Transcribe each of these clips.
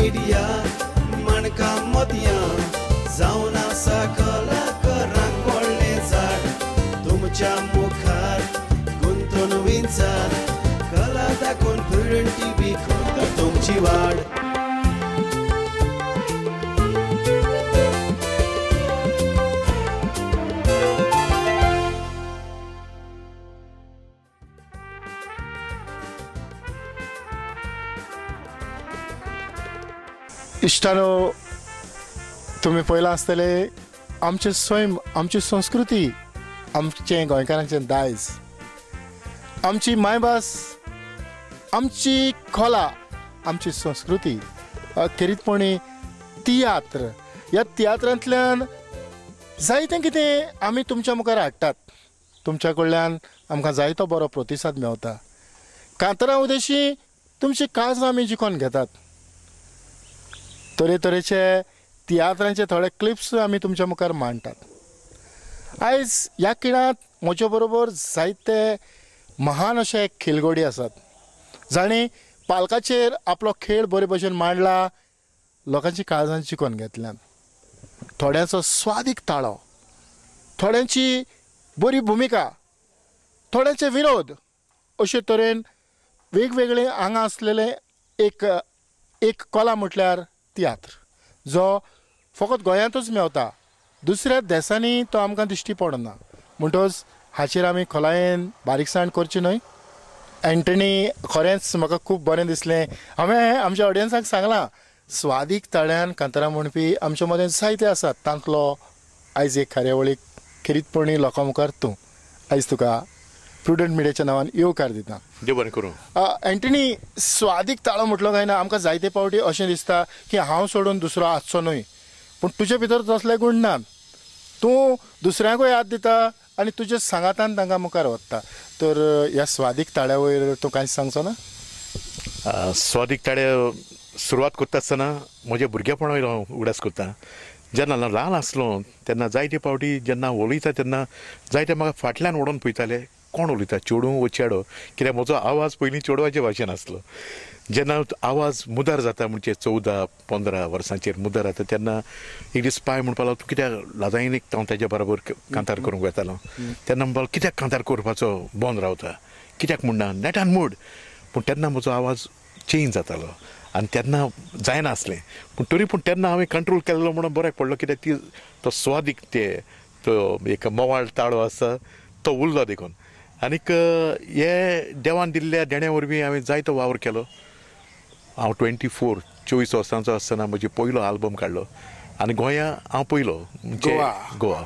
Media मणका मोतयां जावन आसा कलाकारांक व्हडलें झाड तुमच्या मुखार गुंतून विंचार कला दाखोवन प्रुडंट टीव्ही करता तुमची वाड. इश्टानो, तुम्ही पळयलां आसतलें आमचे सैम, आमची संस्कृती, आमचें गोंयकारांचें दायज, आमची मायभास, आमची कला, आमची संस्कृती, खेरीतपणी तियात्र. ह्या तियात्रांतल्यान जायतें कितें आमी तुमच्या मुखार हाडटात. तुमच्या कडल्यान आमकां जायतो बरो प्रतिसाद मेवता. कांतारां उदेशी तुमची काळजां आमी जिखोन घेतात. तरेतरेचे तियात्रांचे थोडे क्लिप्स आमी तुमच्या मुखार मांडटात. आयज ह्या खिणांत म्हजे बरोबर जायते महान अशे खेळगडी आसात जाणी पालकाचेर आपलो खेळ बरे भशेन मांडला, लोकांची काळजां जिखोन घेतल्यात. थोड्यांचो स्वादीक ताळो, थोड्यांची बरी भुमिका, थोड्यांचे विरोध, अशे तरेन वेगवेगळे हांगा आसलेले एक कला म्हटल्यार तियात्र, जो फकत गोंयांतूच मेवता. दुसऱ्या देशांनी तो आमकां दिश्टी पडना. म्हणटच हाचेर आमी खोलायेन बारीकसाण करची न्हय. एंटनी खरेंच म्हाका खूब बरें दिसलें. हांवें आमच्या ऑडियन्साक सांगलां स्वादीक ताळ्यान कांतारां म्हणपी आमचे मदें जायते आसात. तांतलो आयज एक कार्यावळीक खेरीतपणी लोकां मुखार तूं. आयज तुका प्रुडंट मिडियाच्या नांवान येवकार दिता. देव बरें करूं. एंटनी, स्वादीक ताळो म्हटलो काय ना आमकां जायते फावटी अशें दिसता की हांव सोडून दुसरो आसचो न्हय, पूण तुजे भितर तसले गुण नात. तूं दुसऱ्यांकूय याद दिता आनी तुजे सांगातान तांकां मुखार व्हरता. तर ह्या स्वादीक ताळ्या वयर तूं कांयच सांगचो ना? स्वादीक ताळे सुरवात करता आसतना म्हज्या भुरगेपणा हांव उगडास करता. जेन्ना हांव ल्हान आसलो तेन्ना जायते फावटी जेन्ना उलयता तेन्ना जायते म्हाका फाटल्यान ओडून पळयताले कोण उलयता, चेडूं वो चेडो, कित्याक म्हजो आवाज पयलीं चेडवाचे भाशेन आसलो. जेन्ना आवाज मुदार जाता म्हणजे 14-15 वर्सांचेर मुदार जाता तेन्ना एक दीस पाय म्हणपाक लागलो तूं कित्याक लाजायनीक हांव ताच्या बरोबर कांतार करूंक वतालो. तेन्ना म्हणपाक कित्याक कांतार करपाचो बंद रावता, कित्याक म्हणना नेटान मूड. पूण तेन्ना म्हजो आवाज चेंज जातालो आनी तेन्ना जायनासलें. पूण तरी पूण तेन्ना हांवें कंट्रोल केल्लो म्हणून बऱ्याक पडलो, कित्याक ती तो स्वादीक तो एक मोवाळ ताळो आसा तो उरलो देखून. आनीक हे देवान दिल्ल्या देण्या वरवीं हांवें जायतो वावर केलो. हांव 24 वर्सांचो आसतना म्हजो पयलो आल्बम काडलो आनी गोंया हांव पयलो म्हणजे गोवा.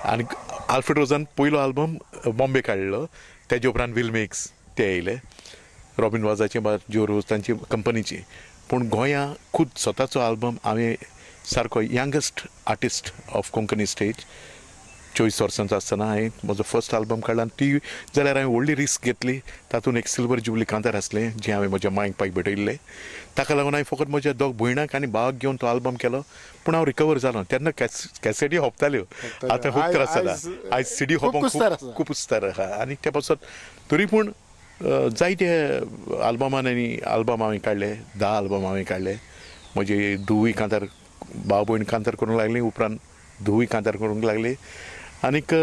आनी आल्फ्रेड रोजान पयलो आल्बम बॉम्बे काडलो. तेजे उपरांत विलमेक्स ते येयले, रॉबिन वाजाचे ज्यो रोज तांची कंपनीची. पूण गोंया खूब स्वताचो आल्बम हांवें सारको youngest artist of Konkani stage 24 वर्सांचो आसतना हांवें म्हजो फर्स्ट आल्बम काडलो. आनी ती जाल्यार हांवें व्हडली रिस्क घेतली. तातूंत एक सिल्वर जुबली कांतार आसलें जें हांवें म्हज्या मांयक पांय भेटयल्लें. ताका लागून हांवें फकत म्हज्या दोग भयणांक आनी भावाक घेवन तो आल्बम केलो. पूण हांव रिकवर जालो. तेन्ना कॅसेटी होपताल्यो, आतां खूब त्रास जाला. आयज सीडी होपपाक खूब उस्तार आहा. आनी ते पासत तरी पूण जायते आल्बमान आनी आल्बम हांवें काडले. 10 आल्बम हांवें काडले. म्हजी धुवूय कांतार भाव भयण कांतार करूंक लागलीं, उपरांत धुवूय कांतार करूंक लागली. आनीक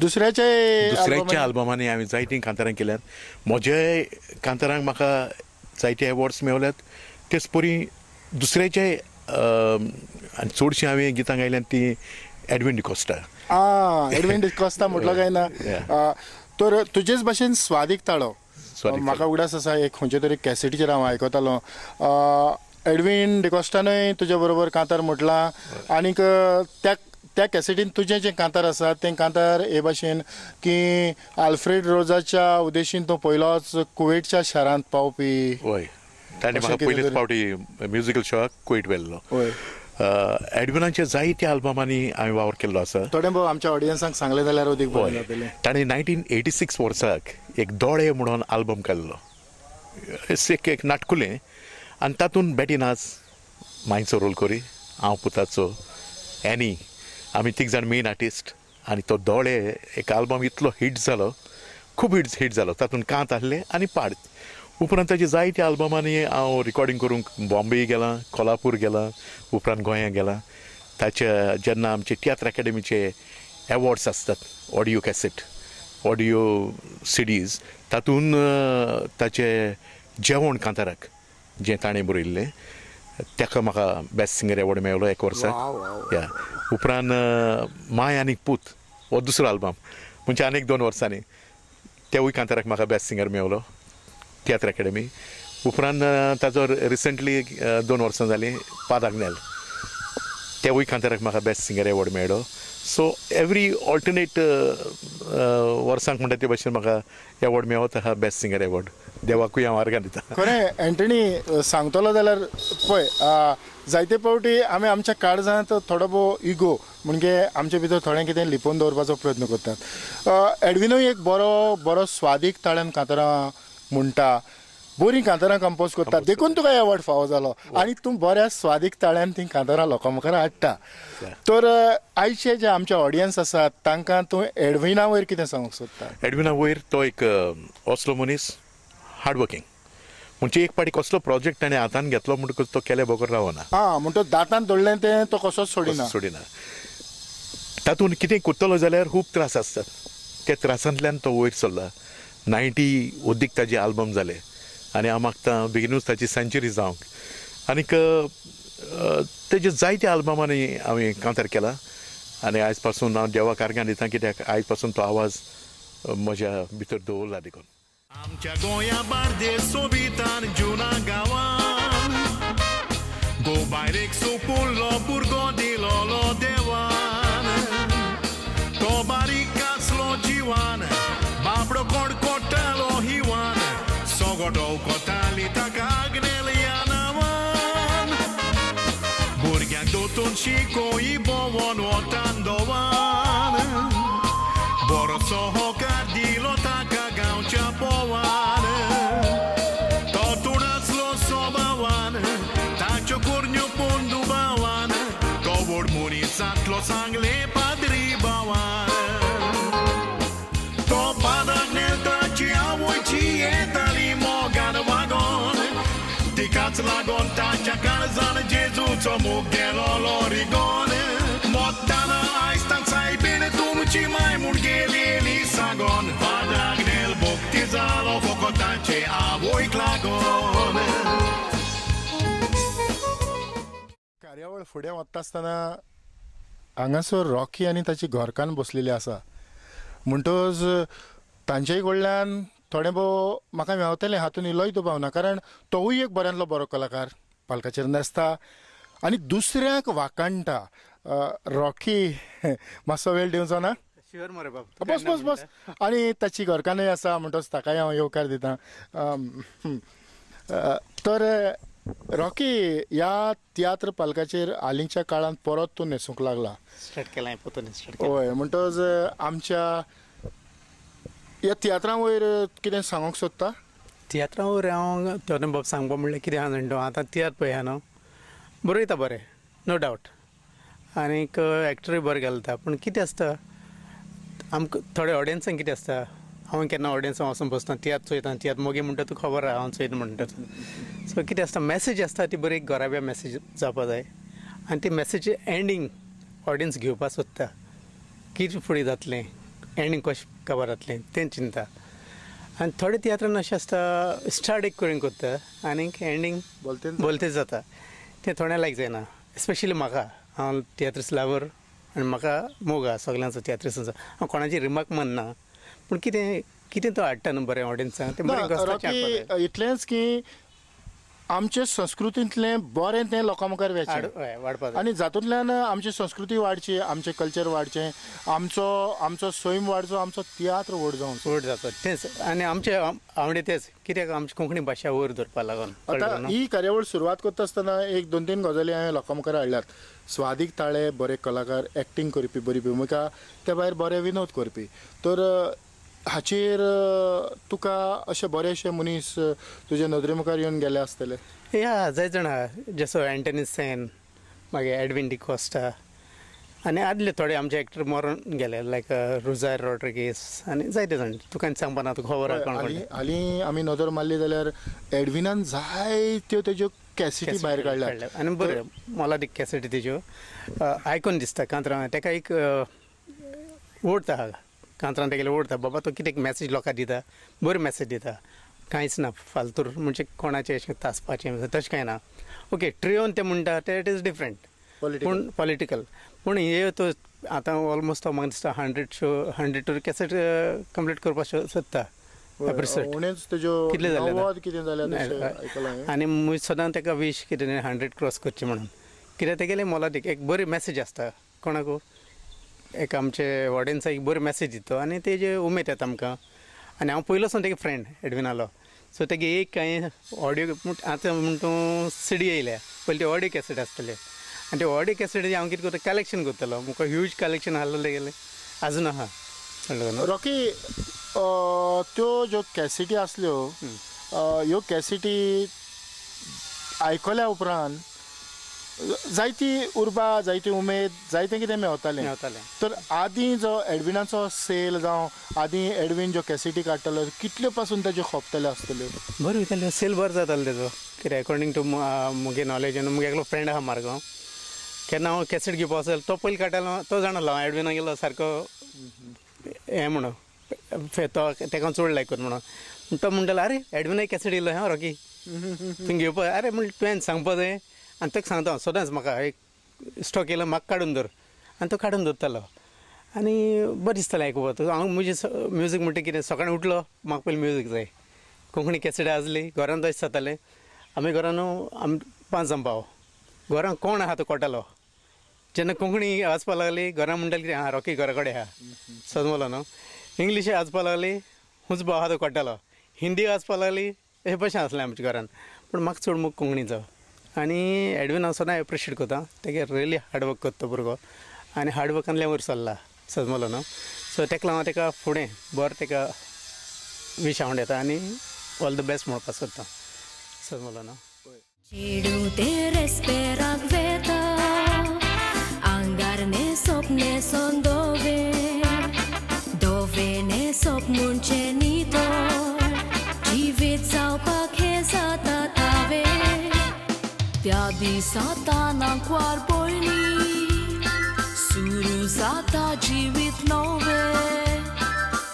दुसऱ्याच्या आल्बमांनी हांवें जायतीं कांतारां केल्यात. म्हजे कांतारांक म्हाका जायते एवॉर्ड्स मेवल्यात. तेच परी दुसऱ्याचे आनी चडशीं हांवें गितां गायल्यात ती एडविन डिकोस्टा. एडविन डिकोस्टा म्हटलो काय ना. तर तुजेच भाशेन स्वादीक ताळो म्हाका उगडास आसा. एक खंयचे तरी कॅसेटीचेर हांव आयकतालो. एडविन डिकोस्टानूय तुजे बरोबर कांतार म्हटलां. आनीक त्या कॅसेटीन तुजें जें कांतार आसा तें कांतार हे भाशेन की आल्फ्रेड रोजाच्या उदेशीन तो पयलोच कुवेटच्या शारांत पावपी. हय, ताणें म्हाका पयलेच फावटी म्युजिकल शोक कुवेट व्हेल्लो. एडविनाचे जायत्या आल्बमांनी हांवें वावर केल्लो आसा. थोडें भोव आमच्या ऑडियन्सांक सांगलें जाल्यार अदीक बरें जातलें. ताणें 1986 वर्साक एक दोळे म्हणून आल्बम काडलो. एक नाटकुलें आनी तातूंत बेटी नाच मांयचो रोल करी, हांव पुताचो एनी, आमी तीग जाण मेन आर्टिस्ट. आनी तो दोळे एक आल्बम इतलो हिट जालो, खूब हिट जालो. तातूंत कांत आहले आनी पाड. उपरांत ताची जायत्या आल्बमांनी हांव रिकॉर्डिंग करूंक बॉम्बे गेलां, कोल्हापूर गेलां, उपरांत गोंया गेलां. ताचे जेन्ना आमचे तियात्र अकॅडमीचे एवॉर्ड्स आसतात, ऑडियो कॅसेट, ऑडियो सिडीज, तातूंत ताचें जेवण कांताराक जें ताणें बरयल्लें ताका म्हाका बेस्ट सिंगर एवॉर्ड मेळ्ळो एक वर्सा. या उपरांत माय आनीक पूत हो दुसरो आल्बम म्हणजे आनीक 2 वर्सांनी तेवूय कांताराक म्हाका बेस्ट सिंगर मेळ्ळो तियात्र अकॅडमी. उपरांत ताचो रिसंटली 2 वर्सां जालीं पादाग्नेल तेवूय कांताराक म्हाका बेस्ट सिंगर एवॉर्ड मेळ्ळो. सो एवरी ऑल्टरनेट वर्सांक म्हणटा ते भाशेन म्हाका एवॉर्ड मेळत आहा बेस्ट सिंगर एवॉर्ड. देवाकूय हांव आर्गां दिता. खरें एंटनी सांगतलो जाल्यार पळय जायते फावटी आमी आमच्या काळजांत थोडो भोव इगो म्हणजे आमचे भितर थोडें कितें लिपोवन दवरपाचो प्रयत्न करतात. एडविनूय एक बरो स्वादीक ताळ्यान कांतारां म्हणटा, बरीं कांतारां कंपोज करता, देखून तुका एवॉर्ड फावो जालो आनी तूं बऱ्या स्वादीक ताळ्यान तीं कांतारां लोकां मुखार हाडटा. तर आयचे जे आमचे ऑडियन्स आसात तांकां तूं एडविना वयर कितें सांगूंक सोदता? एडविना वयर तो एक असलो मनीस हार्ड वर्किंग म्हणजे एक पाटी कसलो प्रोजेक्ट ताणें हातान घेतलो म्हणटकूच तो केले बगर रावना. म्हणटा दातान दडलें तें तो कसोच सोडिना. तातूंत कितें करतलो जाल्यार खूब त्रास आसतात. त्या त्रासांतल्यान तो वयर सरला. 90 ओदीक ताजे आल्बम जाले आनी हांव मागता बेगीनूच ताची सेंचुरी जावंक. आनीक तेजे जायत्या आल्बमांनी हांवें कांतार केला आनी आयज पासून हांव देवाक आर्गां दिता कित्याक आयज पासून तो आवाज म्हज्या भितर दवरला देखून. आमच्या गोंया बार्देस सोबितान जुना गांवान गोबायरेक सोपुल्लो भुरगो दिलोलो देवान. तो बारीक आसलो जिवान, बाबडो कोण कोट्टालो हिवान, सोगोटो कोताली ताका आग्नेल ह्या नांवान. भुरग्यांक दोतोन शिकोई बोवोन वतान दोवान, बरो सहकार दिलो ताका गांवच्या पोवान. तो नाचलो सोबावान, ताच्यो कुरण्यो पोंदू बावान, तो व्हड मनीस जातलो सांगले पाद्री बावान. तो पादाग्नेल ताची आवयची येताली मोगान वागोन, तिकाच लागोन ताच्या काळजान जेजूचो मोग गेलो लोरिगोन. मोत्ताना आयज तान सायबीण तुमची माय म्हूण गेलेली सांगोन, पादाग्नेल भोक्ती जालो फकत ताचे आवयक लागोन. कार्यावळ फुडें वता आसतना हांगासर रॉकी आनी ताची घरकान्न बसलेली आसा. म्हणटच तांचेय कडल्यान थोडें भोव म्हाका मेळटलें हातूंत इल्लोय दुबाव ना, कारण तोवूय एक बऱ्यांतलो बरो कलाकार पालकाचेर न्हेसता आनी दुसऱ्याक वाकाणटा. रॉकी मातसो वेळ दिवचो ना? शुअर मरे बाब, बस बस बस. आनी ताची घरकान्नय आसा म्हणटच ताकाय हांव येवकार दितां. तर रॉकी, ह्या तियात्र पालकाचेर हालींच्या काळांत परत तूं न्हेसूंक लागला. स्टार्ट केला हांवें पोतून स्टार्ट हय, म्हणटच आमच्या ह्या तियात्रां वयर कितें सांगूंक सोदता? तियात्रा वयर हांव थोडें बाब सांगपा म्हणल्यार कितें आहा जाणा, आतां तियात्र पळया न्हू, बरयता बरें, नो डावट, आनीक एक्टरूय बरें घालता. पूण कितें आसता आमकां थोडे ऑडियन्सांक कितें आसता, हांव केन्ना ऑडियन्सांक वचून बसता, तियात्र चोयता, तियात्र मोगी म्हणटा तुका खबर आहा हांव चोयता म्हणटा. सो कितें आसता, मॅसेज आसता ती बरी घराब्या मॅसेज जावपा जाय आनी ती मॅसेज एंडींग ऑडियन्स घेवपा सोदता. कितें फुडें जातलें, एंडींग कशें खबर जातलें तें चिंता. आनी थोडे तियात्रान अशें आसता, स्टार्ट एक करून करता आनीक एंडींग बोलतेच जाता. तें थोड्यां लायक जायना, एस्पेशली म्हाका. हांव तियात्र लावर आनी म्हाका मोग आहा सगल्यांचो तियात्रिसांचो. हांव कोणाची रिमार्क मानना, पूण कितें तो हाडटा न्हू बरें ऑडियन्सांक, तें बरें घोस्ताचें हाडपा जाय. इतलेंच की आमचे संस्कृतींतलें बरें तें लोकां मुखार वाडपा जाय आनी जातूंतल्यान आमची संस्कृती वाडची, आमचें कल्चर वाडचें, आमचो सैम वाडचो, आमचो तियात्र व्हड जावन व्हड जाता. तेंच आनी आमचे आवडे तेच, कित्याक आमची कोंकणी भाशा वयर धरपा लागून. आतां ही कार्यावळ सुरवात करता आसतना एक 2-3 गजाली हांवें लोकां मुखार हाडल्यात. स्वादीक ताळे, बरे कलाकार, एक्टींग करपी, बरी भुमिका, त्या भायर बरे विनोद करपी. तर हाचेर तुका अशे बरेशे मनीस तुजे नदरे मुखार येवन गेले आसतले? या जाय जाण आहा, जसो एंटनी सेन, मागीर एडविन डिकोस्टा आनी आदले थोडे आमचे एक्टर मरून गेले लायक रुजार रॉड्रिगीस आनी जायते जाण तुका सांगपा ना तुका खबर आहा हालीं आमी नदर मारली जाल्यार एडविनान जायत्यो तेज्यो कॅसेटी भायर काडल्या आनी बऱ्यो मोलादीक कॅसेटी तेज्यो आयकून दिसता कांतरां ताका एक ओडता कांतरां तेगेले ओडता बाबा तो कितें मॅसेज लोकांक दिता बरी मॅसेज दिता कांयच ना फालतूर म्हणजे कोणाचें अशें तासपाचें तशें कांय ना ओके ट्रियोन ते म्हणटा ते इट इज डिफरंट पूण पॉलिटिकल पूण हे तो आतां ऑलमोस्ट तो म्हाका दिसता 100 टू कॅसेट कंप्लीट करपाक सोदता एपिसोड कितले जाले आनी मुझ सदां ताका वीश कितें 100 क्रॉस करचें म्हणून कित्याक तेगेलें मोलादीक एक बरी मॅसेज आसता कोणाकू एक आमचे ऑडियन्साक एक बरी मॅसेज दिता आनी तेजे उमेद येता आमकां आनी हांव पयलोसून तेगे फ्रेंड एडविनालो सो तेगे एक कांय ऑडियो आतां म्हण तूं सीडी येयल्या पयलीं ते ऑडियो कॅसेट आसतले आनी ते ऑडियो कॅसेटी हांव कितें करता कलेक्शन करतलो म्हाका ह्यूज कलेक्शन आहलें गेलें आजून आहा रॉकी त्यो ज्यो कॅसेटी आसल्यो ह्यो कॅसेटी आयकल्या उपरांत जायती उर्बा जायती उमेद जायतें कितें मेवतालें तर आदीं जो एडविनाचो सेल जावं आदीं एडवीन ज्यो कॅसेटी काडटालो कितल्यो पासून ताज्यो खोपतल्यो आसतल्यो बऱ्यो वयताल्यो सेल बरो जातालो तेजो कितें अकॉर्डिंग टू मुगे नॉलेज आनी मुगे एकलो फ्रेंड आहा मार्गांव केन्ना हांव कॅसेट घेवपा वचत तो पयलीं काडटालो तो जाणालो हांव एडविना गेलो सारको हें म्हणून तो तेका चड लायक कर म्हणून तो म्हणटालो अरे एडविना कॅसेट येयलो हां रॉकी तुमी घेवपा अरे म्हण तुवें सांगपा जाय आनी ताका सांगता हांव सदांच म्हाका एक स्टॉक येयलो म्हाका काडून दवर आनी तो काडून दवरतालो आनी बरें दिसतालें आयकुपाक हांव म्हजें म्युजीक म्हणटा कितें सकाळीं उठलो म्हाका पयलीं म्युजीक जाय कोंकणी कॅसेट आसली घरांत तशें जातालें आमी घरान आमी 5 जाण भाव घरान कोण आहा तो कोटालो जेन्ना कोंकणी वाचपा लागली घरान म्हणटाली कितें हां रॉकी घरा कडेन आहा समजलो न्हू इंग्लीश वाचपा लागली हुंच भाव आहा तो कोटालो हिंदी वाचपा लागली हे भशेन आसलें आमच्या घरान पूण म्हाका चड मोग कोंकणीचो आनी एडवीन हांव सदां एप्रिशिएट करता तेगे रियली हार्डवर्क करता तो भुरगो आनी हार्डवर्कांतल्यान वयर सरला समजलो न्हू सो तेका लागून तेका फुडें बरें तेका वीश हांव येता आनी ऑल द बेस्ट म्हणपाक सोदता समजलो न्हू Cidu teres perak veta Angar ne sop ne son dove ne sop munche nito Jivit saupak he sata tave Tiadi sata nang kwar boini Suru sata jivit nove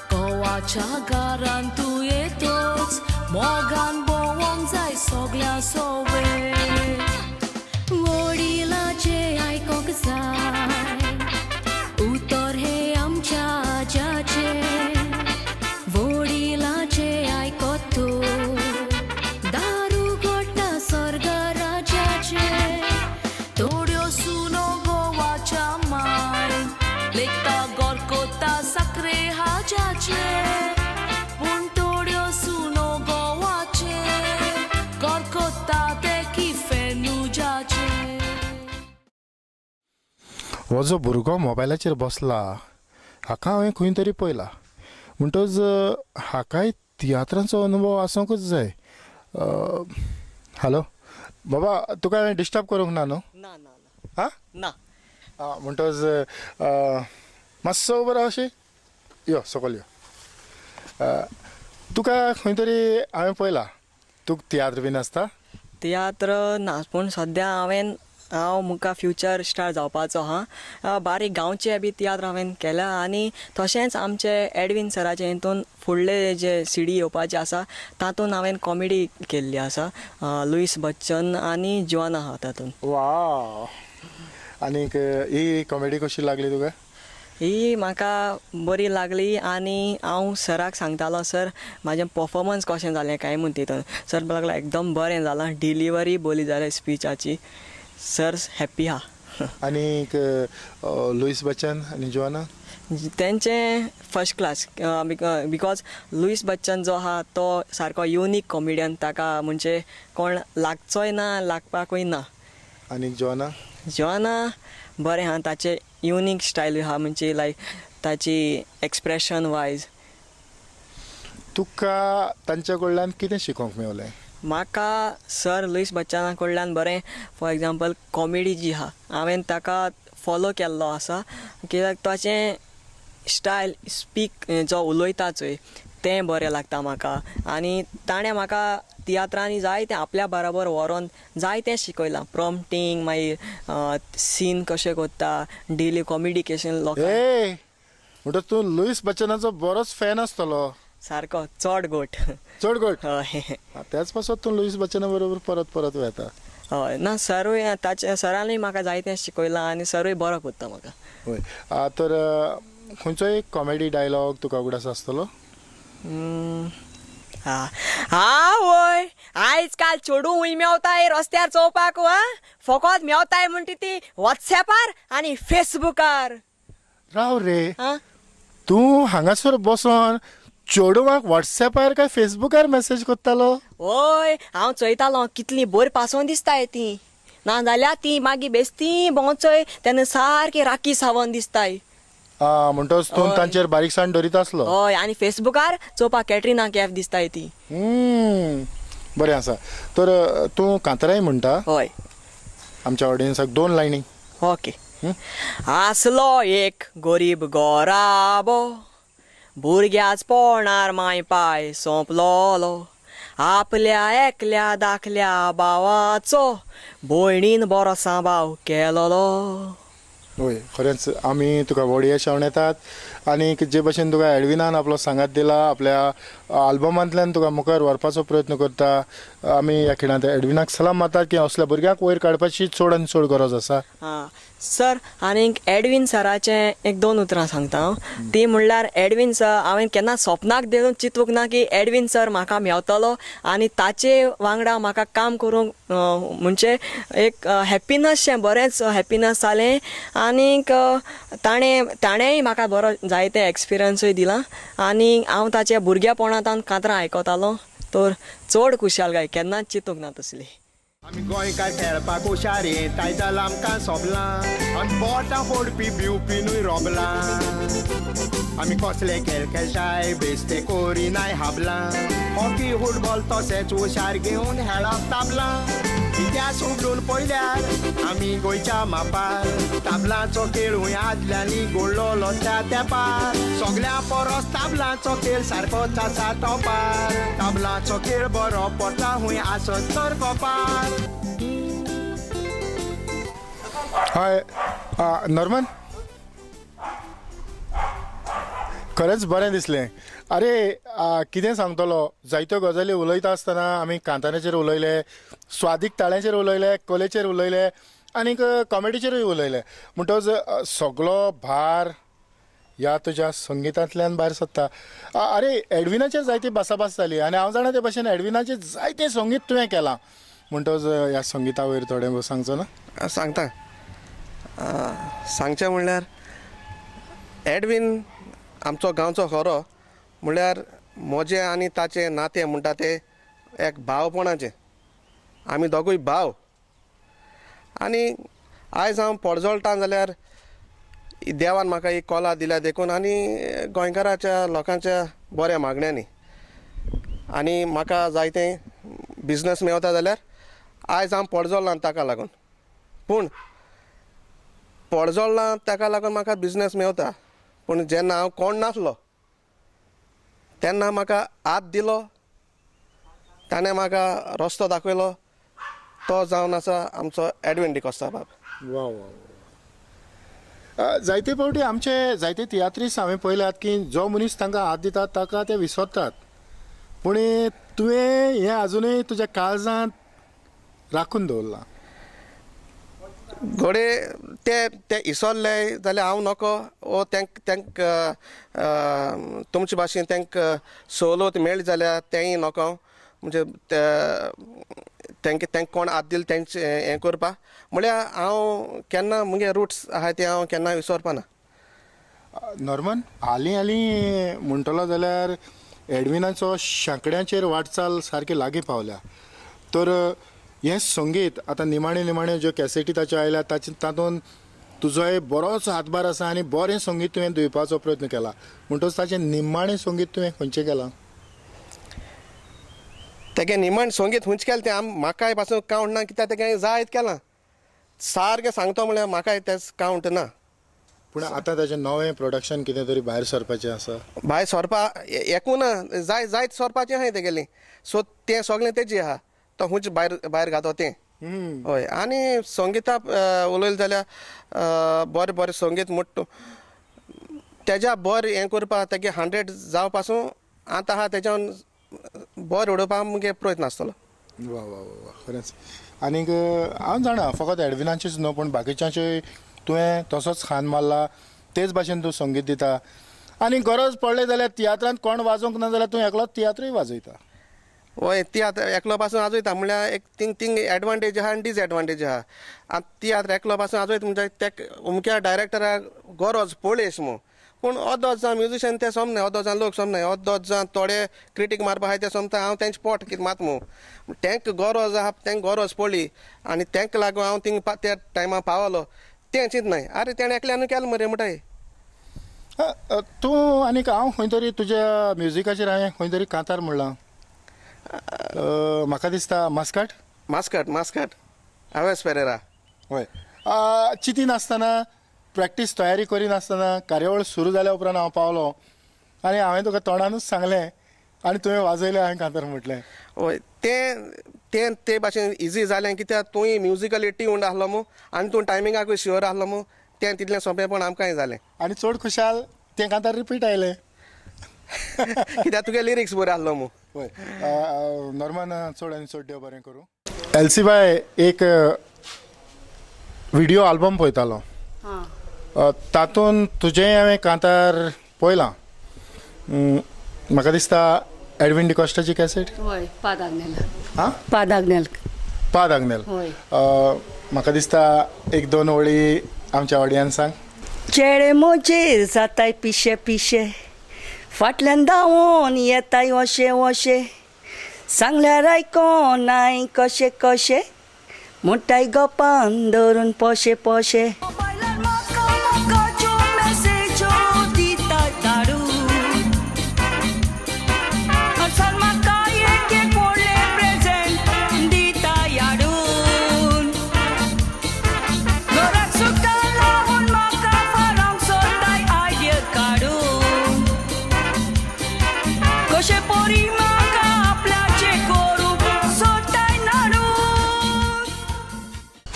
Kowa chagaran tu etots Mogan bowang zai soglia sowe Wodilache aykok zai Utor he amcha jache Wodilache aykot tu Daru gotta sorga rajache Todio suno gowacha mai Lekta gorkota sakre hajache हो जो भुरगो मोबायलाचेर बसला हाका हांवें खंय तरी पळयला म्हणटच हाकाय तियात्रांचो अनुभव आसूंकच जाय हॅलो बाबा तुका हांवें डिस्टर्ब करूंक ना न्हू ना ना ना म्हणटच मातसो बरो अशें यो सकयल यो तुका खंय तरी हांवें पळयला तुका तियात्र बीन आसता तियात्र ना पूण सद्या हांव मुखार फ्युचर स्टार जावपाचो हा बारीक गांवचे बी तियात्र हांवें केला आनी तशेंच आमचे एडवीन सराचे हितून फुडले जे सीडी येवपाचे आसा तातूंत हांवें कॉमेडी केल्ली आसा लुईस बच्चन आनी जोआना आहा तातूंत वाव आनीक ही कॉमेडी कशी लागली तुका ही म्हाका बरी लागली आनी हांव सराक सांगतालो सर म्हाजें परफॉर्मन्स कशें जालें काय म्हूण तितून सर लागला एकदम बरें जालां डिलिव्हरी बरी जाली स्पीचाची सर हॅप्पी आहा आनीक लुईस बच्चन आनी जोआना तेंचें first class because Louis Bachchan जो आहा तो सारको युनीक कॉमेडियन ताका म्हणजे कोण लागचोय ना लागपाकूय ना आनीक जोआना बरें आहा ताचें युनीक स्टायल आहा म्हणजे लायक ताची एक्सप्रेशन वायज तुका तांच्या कडल्यान कितें शिकोवंक मेवलें म्हाका सर लुईस बच्चना कडल्यान बरें फॉर एग्जाम्पल कॉमेडी जी आहा हांवें ताका फॉलो केल्लो आसा कित्याक ताचें स्टायल स्पीक जो उलोयता चोय तें बरें लागता म्हाका आनी ताणें म्हाका तियात्रांनी जायतें आपल्या बरोबर व्हरोन जायतें शिकयलां प्रॉम्प्टींग मागीर सीन कशें कोत्ता डेली कम्युनिकेशन लोकांक म्हणटच तूं लुईस बच्चनाचो बरोच फॅन आसतलो सारको चड गोट हय त्याच पासून तूं लुईस बच्चना बरोबर परत परत वेता हय ना सरूय ताचे सरांनी म्हाका जायतें शिकयलां आनी सरूय बरो कोत्ता म्हाका हय तर खंयचोय कॉमेडी डायलॉग तुका उगडास आसतलो वय आयज काल चेडूं हुंय मेवताय रस्त्यार चोवपाक फकत मेवताय म्हणटी ती वॉट्सॅपार आनी फेसबुकार राव रे तूं हांगासर बसोन चेडवाक वॉट्सॅपार काय फेसबुकार मेसेज कोत्तालो हय हांव चोयतालो कितली बरी पासोन दिसताय ती ना जाल्यार ती मागीर बेस्ती बोंचय तेन्ना सारकी राखी सावन दिसताय म्हणटोच तूं तांचेर बारीकसाण धरीत आसलो हय आनी फेसबुकार चोवपाक कॅटरिना कॅफ दिसताय ती बरें आसा तर तूं कांतराय म्हणटा हय आमच्या ऑडियन्साक 2 लायनी ओके आसलो एक गरीब गोराबो भुरग्याच पोणार माय पाय सोंपलोलो आपल्या एकल्या धाकल्या भावाचो भयणीन बरो सांबाव केलोलो होय खरेंच आमी तुका व्हड यश येतात आनी जे भशेन तुका एडविनान आपलो सांगात दिला आपल्या आल्बमांतल्यान तुका मुखार व्हरपाचो प्रयत्न करता आमी ह्या खिणांत एडविनाक सलाम मारतात की असल्या भुरग्यांक वयर काडपाची चड आनी चड गरज आसा सर आनीक एडविन सराचें 1-2 उतरां सांगता हांव ती म्हणल्यार एडविन सर हांवें केन्ना स्वप्नाक देऊन चिंतूंक ना की एडविन सर म्हाका मेवतलो आनी ताचे वांगडा म्हाका काम करूंक म्हणजे एक हॅपिनसशें बरेंच हॅपिनस जालें आनीक ताणेंय म्हाका बरो जायते एक्सपिरियन्सूय दिला आनी हांव ताच्या भुरग्यापणांतल्यान कांतरां आयकतालो तर चड खुशालकाय केन्नाच चिंतूंक ना तसली आमी गोंयकार खेळपाक हुशारी ताय जाल्यार आमकां सोबलां आनी बोटां फोडपी भिवपीनूय रोबलां आमी कसले खेळ खेळटाय बेस्ते कोरिनाय हाबलां हॉकी फुटबॉल तशेंच हुशार घेवन खेळप ताबलां इतिहास उगडून पळयल्यार आमी गोंयच्या मापार ताबलांचो खेळ हुंय आदल्यांनी घडलोलो त्या तेंपार सगळ्या परस ताबलांचो खेळ सारकोच आसा टॉपार ताबलांचो खेळ बरो पडटा हुंय आसत तर कोपार हय नॉर्मन खरेंच बरें दिसलें अरे कितें सांगतलो जायत्यो गजाली उलयता आसतना आमी कांताराचेर उलयले स्वादीक ताळ्याचेर उलयले कलेचेर उलयले आनीक कॉमेडीचेरूय उलयले म्हणटच सगळो भार ह्या तुज्या संगितांतल्यान भायर सरता अरे एडविनाचेर जायती भासाभास जाली आनी हांव जाणा ते भशेन एडविनाचें जायतें संगीत तुवें केलां म्हणटच ह्या संगिता वयर थोडें सांगचो ना सांगता सांगचें म्हणल्यार एडवीन आमचो गांवचो खरो म्हणल्यार म्हजें आनी ताचें नातें म्हणटा तें एक भावपणाचें आमी दोगूय भाव आनी आयज हांव पडजोळटा जाल्यार देवान म्हाका ही कला दिल्या देखून आनी गोंयकाराच्या लोकांच्या बऱ्या मागण्यांनी आनी म्हाका जायतें बिजनस मेवता जाल्यार आयज हांव पडजोळ्ळां ताका लागून पूण पडजोळ्ळां ताका लागून म्हाका बिजनस मेवता पूण जेन्ना हांव कोण नासलो तेन्ना म्हाका हात दिलो ताणें म्हाका रस्तो दाखयलो तो जावन आसा आमचो एडविन डिकोस्ता बाब वा वा जायते फावटी आमचे जायते तियात्रीस हांवें पळयल्यात की जो मनीस तांकां हात दितात ताका ते विसरतात पूण तुवें हें आजुनूय तुज्या काळजांत राखून दवरलां घोडे ते इसरले जाल्यार हांव नको वो तांकां तुमचे भाशेन तांकां सवलत मेळ्ळी जाल्यार तेंय नको म्हणजे तांकां कोण हात दिले तेंचे हें करपा म्हळ्यार हांव केन्ना मुगे रुट्स आहाय ते हांव केन्ना विसरपा ना नॉर्मन हालीं म्हणटलो जाल्यार एडविनाचो शेंकड्यांचेर वाटचाल सारकी लागीं पावल्या तर हें संगीत आतां निमाणे ज्यो कॅसेटी ताच्यो आयल्या तातूंत तुजोय बरोच हातभार आसा आनी बरें संगीत तुवें दिवपाचो प्रयत्न केला म्हणटच ताचें निमाणें संगीत तुवें खंयचें केलां तेगे निमाण संगीत खंयचें केलें तें म्हाकाय पासून कावंट ना कित्याक तेगे जायत केलां सारकें सांगता म्हळ्यार म्हाका तेच कावंट ना. पूण आतां ताचें नवें प्रोडक्शन कितें तरी भायर सरपाचें आसा. भायर सरपा एकू ना, जायत सरपाचें आहाय तेगेलें. सो तें सगळें तेजें आहा, तो खूंयच भायर घातो तें. हय. आनी संगिता उलयलें जाल्यार बरें बरें संगीत म्हणटा तेज्या बरें हें करपा तेगे 100 जावं पासून आतां आहा तेज्यान बरें उडोवपा मुगे प्रयत्न आसतलो. वा वा वा खरेंच. आनीक हांव जाणा फकत एडविनाचेच न्हू पूण बाकीच्यांचेय तुवें तसोच खान मारला, तेच भाशेन तूं संगीत दिता. आनी गरज पडले जाल्यार तियात्रांत कोण वाजोवंक ना जाल्यार तूं एकलोच तियात्रय वाजयता. हय, तियात्र एकलो पासून आजयता म्हळ्यार एक थिंग एडवांटेज आहा आनी डिसएडवांटेज आहा. आतां तियात्र एकलो पासून आजयता म्हणजे ते अमक्या डायरेक्टराक गरज पळयस म्हूण. पूण अर्दोच जावन म्युजिशियन ते सोमनाय, अर्दोच जावन लोक सोमनाय, अर्दोच जावन थोडे क्रिटीक मारपा आहाय ते सोमता हांव तेंचे पोट कितें मात म्हूण. तेंकां गरज आहा, तेंकां गरज पडली आनी तेंकां लागून हांव थिंग त्या टायमार पावलो तें चिंतनाय. आरे तेणें एकल्यान केलें मरे म्हणटाय. तूं आनीक हांव खंय तरी तुज्या म्युजिकाचेर हांवें खंय तरी कांतार म्हणलां. म्हाका दिसता मास्काट हावेस पेरेरा. हय. चिंती नासतना प्रॅक्टीस तयारी करिनासतना कार्यावळ सुरू जाल्या उपरांत हांव पावलो आनी हांवें तुका तोंडानूच सांगलें आनी तुवें वाजयलें हांवें कांतार म्हटलें. हय, ते भाशेन इजी जालें कित्याक तुवें म्युजिकली ट्यून्ड आसलो मू आनी तूं टायमिंगाकूय श्युअर आसलो मू. तें तितलें सोंपेपण आमकांय जालें. आनी चड खुशाल तें कांतार रिपीट आयलें कित्याक तुगे लिरिक्स बरो आसलो मू. हय. नॉर्मन चड आनी चड देव बरें करूं. एलसी बाय एक व्हिडिओ आल्बम पळयतालो, तातूंत तुजेंय हांवें कांतार पळयलां. म्हाका दिसता एडविन डिकॉस्टाची कॅसेट. हय, पादाग्नेल. म्हाका दिसता एक दोन वळी आमच्या ऑडियन्सांक. चेडे मोजेर जाताय पिशे पिशे, फाटल्यान धांवून येताय वशे वशे, सांगल्यार आयकोनाय कशे कशे, म्हणटाय गपान धरून पोशे पोशे.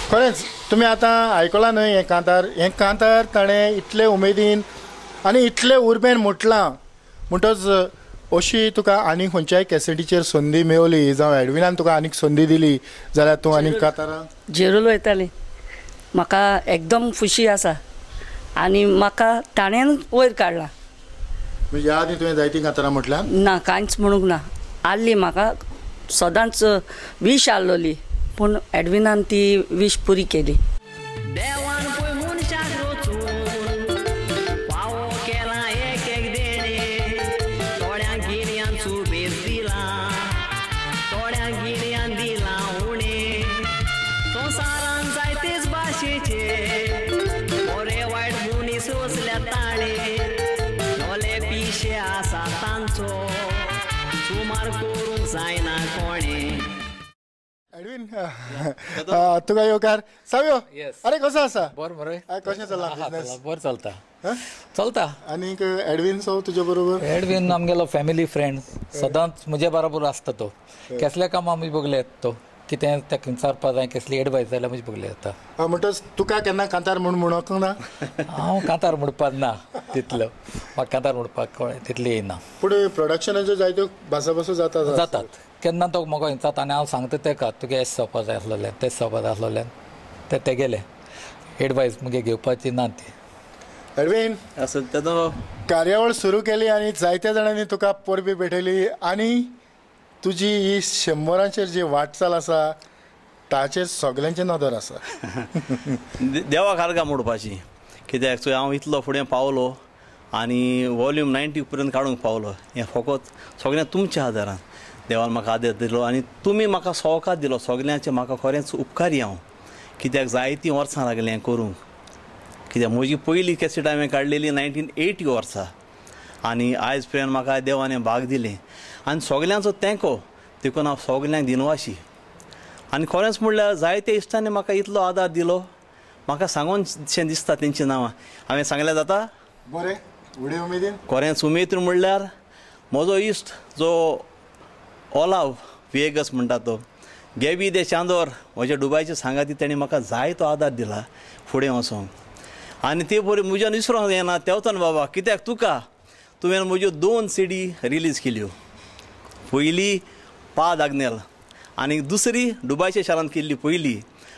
खरेंच तुमी आतां आयकलां न्हय हें कांतार ताणें इतले उमेदीन आनी इतले उर्बेन म्हटलां. म्हणटच अशी तुका आनी खंयच्याय कॅसेटीचेर संदी मेळली जावं एडविनान तुका आनीक संदी दिली जाल्यार तूं आनीक कांतारां जरूर वयतालीं. म्हाका एकदम खुशी आसा आनी म्हाका ताणें वयर काडलां. म्हणजे ह्या आदी तुवें जायतीं कांतारां म्हटल्यार ना, कांयच म्हणूंक ना. आसली म्हाका सदांच वीश आसलोली पूण एडविनान ती वीश पुरी केली. देवान पळय मनशाक रचून फावो केला एक एक देणे, थोड्यांक गिन्यान सुबेज दिला, थोड्यांक गिन्यान दिला उणे. संवसारान जायतेच भाशेचे बरे वायट मनीस वसल्या ताळे, नोले पिशे आसा तांचो सुमार करूंक जायना कोणे. एडविन तुका येवकार सावयो. अरे कसो आसा? बरें कशें चल्ला बिझनेस? बरें चलता. आनीक एडविन सो तुजे बरोबर? एडविन आमगेलो फॅमिली फ्रेंड, सदांच म्हजे बरोबर आसता तो. कसले काम आमी बगले तो, कितें तेका विचारपा जाय कसली एडवायस जाल्यार म्हजे बगले येता. म्हणटच तुका केन्ना कांतार म्हणूंक ना? हांव कांतार म्हणपाक ना तितलो, म्हाका कांतार म्हणपाक तितली येना. पूण प्रोडक्शनाच्यो जायत्यो भासाभासो जातात. केन्ना तो म्हाका विचारता आनी हांव सांगता तेका तुगे एस जावपा जाय आसलोलें तेच जावपा जाय आसलोलें ते गेले. एडवायस मुगे घेवपाची ना ती. एडविन कार्यावळ सुरू केली आनी जायत्या जाणांनी तुका परबी भेटयली आनी तुजी ही 100रांचेर जी वाटचाल आसा ताचेर सगल्यांचे नदर आसा. देवा खारगा म्हणपाची, कित्याक हांव इतलो फुडें पावलो आनी वॉल्यूम 90 पर्यंत काडूंक पावलो. हें फकत सगळ्यां तुमच्या आदारान. देवान म्हाका आदार दिलो आनी तुमी म्हाका सवकात दिलो. सगल्यांचे म्हाका खरेंच उपकारी हांव, कित्याक जायतीं वर्सां लागलीं हें करूंक. कित्याक म्हजी पयली कॅसेट हांवें काडलेली 1980 वर्सा आनी आयज पर्यंत म्हाका देवान भाग दिलें आनी सगल्यांचो तेंको देखून हांव सगल्यांक दिनवाशी. आनी खरेंच म्हणल्यार जायत्या इश्टांनी म्हाका इतलो आदार दिलो म्हाका सांगूनशें दिसता तेंची नांवां हांवें सांगलें जाता बरें व्हडे उमेदीन खरेंच उमेद म्हणल्यार म्हजो इश्ट जो ओलाव वेगस म्हणटा तो गेबी दे चांदोर म्हज्या डुबायचे सांगाती तेणी म्हाका जायतो आदार दिला फुडें वचोंक आनी ते परी म्हज्यान विसरूंक येना तेवतान बाबा कित्याक तुवें म्हज्यो 2 CD रिलीज केल्यो पयली पाद आग्नेल आनी दुसरी डुबायच्या शारांत केल्ली पयली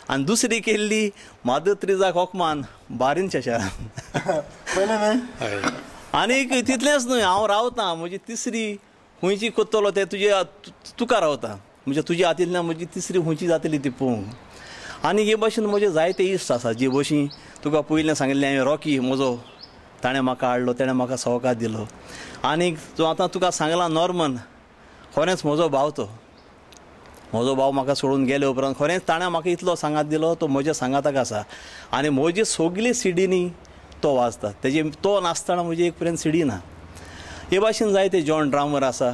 आनी दुसरी केल्ली माधव कोकमान बारीनच्या शारांत आनीक तितलेंच न्हय हांव रावतां म्हजी तिसरी खंयची कोत्तलो ते तुका रावता म्हणजे तुज्या हातींतल्यान म्हजी तिसरी खंयची जातली ती पळोवंक आनी हे भाशेन म्हजे जायते इश्ट आसा जे भशेन तुका पयलें सांगिल्लें हांवें रॉकी म्हजो ताणें म्हाका हाडलो ताणें म्हाका सवकास दिलो आनीक जो आतां तुका सांगला नॉर्मन खरेंच म्हजो भाव तो म्हजो भाव म्हाका सोडून गेले उपरांत खरेंच ताणें म्हाका इतलो सांगात दिलो तो म्हज्या सांगाताक आसा आनी म्हजी सगळी सिडीनी तो वाजता तो नासतना म्हजी एक पर्यंत सिडी ना हे भाशेन जायते जॉन ड्रामर आसा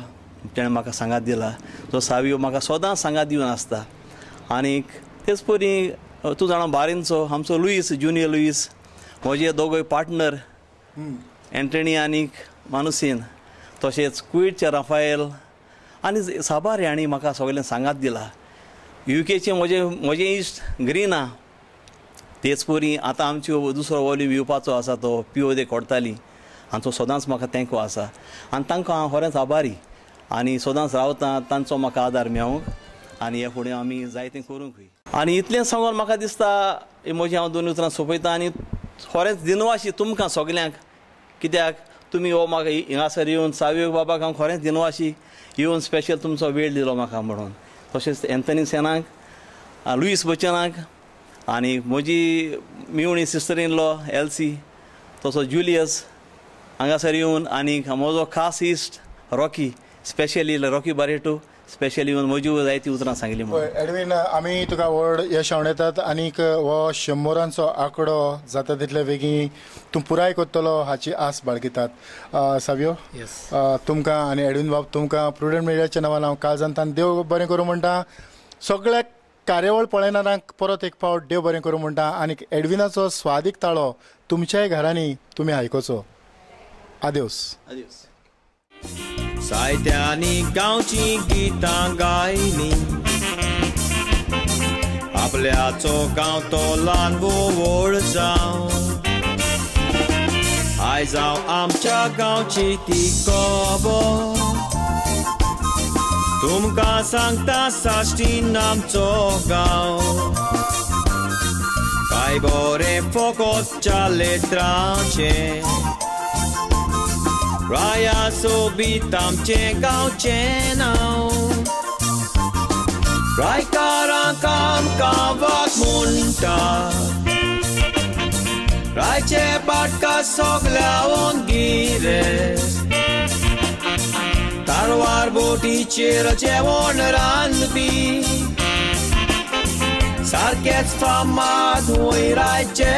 तेणें म्हाका सांगात दिला जो सावियो म्हाका सदांच सांगात दिवन आसता आनीक तेच परी तूं जाणा बारीनचो आमचो लुईस ज्युनियर लुईस म्हजे दोगूय पार्टनर एंटनी आनीक मानुसीन तशेंच कुईटचे राफायल आनी साबार हांणी म्हाका सगळें सांगात दिला UKचे म्हजे इश्ट ग्रीना तेच परी आतां आमच्यो दुसरो वॉल्यूम येवपाचो आसा तो PO कोडटाली आनी तो सदांच म्हाका तेंको आसा आनी तांकां हांव खरेंच आभारी आनी सदांच रावता तांचो म्हाका आदार मेळोंक आनी हे फुडें आमी जायतें करूंकय आनी इतलें सांगून म्हाका दिसता म्हजी हांव 2 उतरां सोंपयतां आनी खरेंच दिनवाशी तुमकां सगल्यांक कित्याक तुमी हो म्हाका हिंगासर येवन सावियो बाबाक हांव खरेंच दिनवाशी येवन स्पेशल तुमचो वेळ दिलो म्हाका म्हणून तशेंच एंथनी सेनाक लुईस बच्चनाक आनी म्हजी मिवणी सिस्टर इन लॉ एल्सी तसो जुलियस हांगासर येवन आनीक म्हजो खास इश्ट Rocky specially Rocky Barreto specially येवन म्हजी जायती उतरां सांगली एडवीन आमी तुका व्हड यश आवडटात आनीक हो 100रांचो आंकडो जाता तितले बेगीन तूं पुराय करतलो हाची आस बाळगितात सावियो तुमकां आनी एडवीन बाब तुमकां प्रुडंट मिडियाच्या नांवान हांव काळजांतान देव बरें करूं म्हणटा सगळ्या कार्यावळ पळयणाऱ्यांक परत एक फावट देव बरें करूं म्हणटा आनीक एडविनाचो स्वादीक ताळो तुमच्याय घरांनी तुमी आयकोचो आदेवस साहित्यांनी गांवची गितां गायली आपल्याचो गांव तो ल्हान व्हड जावं आयज हांव आमच्या गांवची ती खबर तुमकां सांगता साश्टीन आमचो गांव काय बरें फकतच्या लेत्राचें राया सोबीत आमचे गांवचें नांव रायकारांक आमकां वाग म्हणटा रायचे पाटका सगल्या ओंगिरे तारवार बोटीचेर जेवण रांदपी सारकेच फामाद वयर रायचे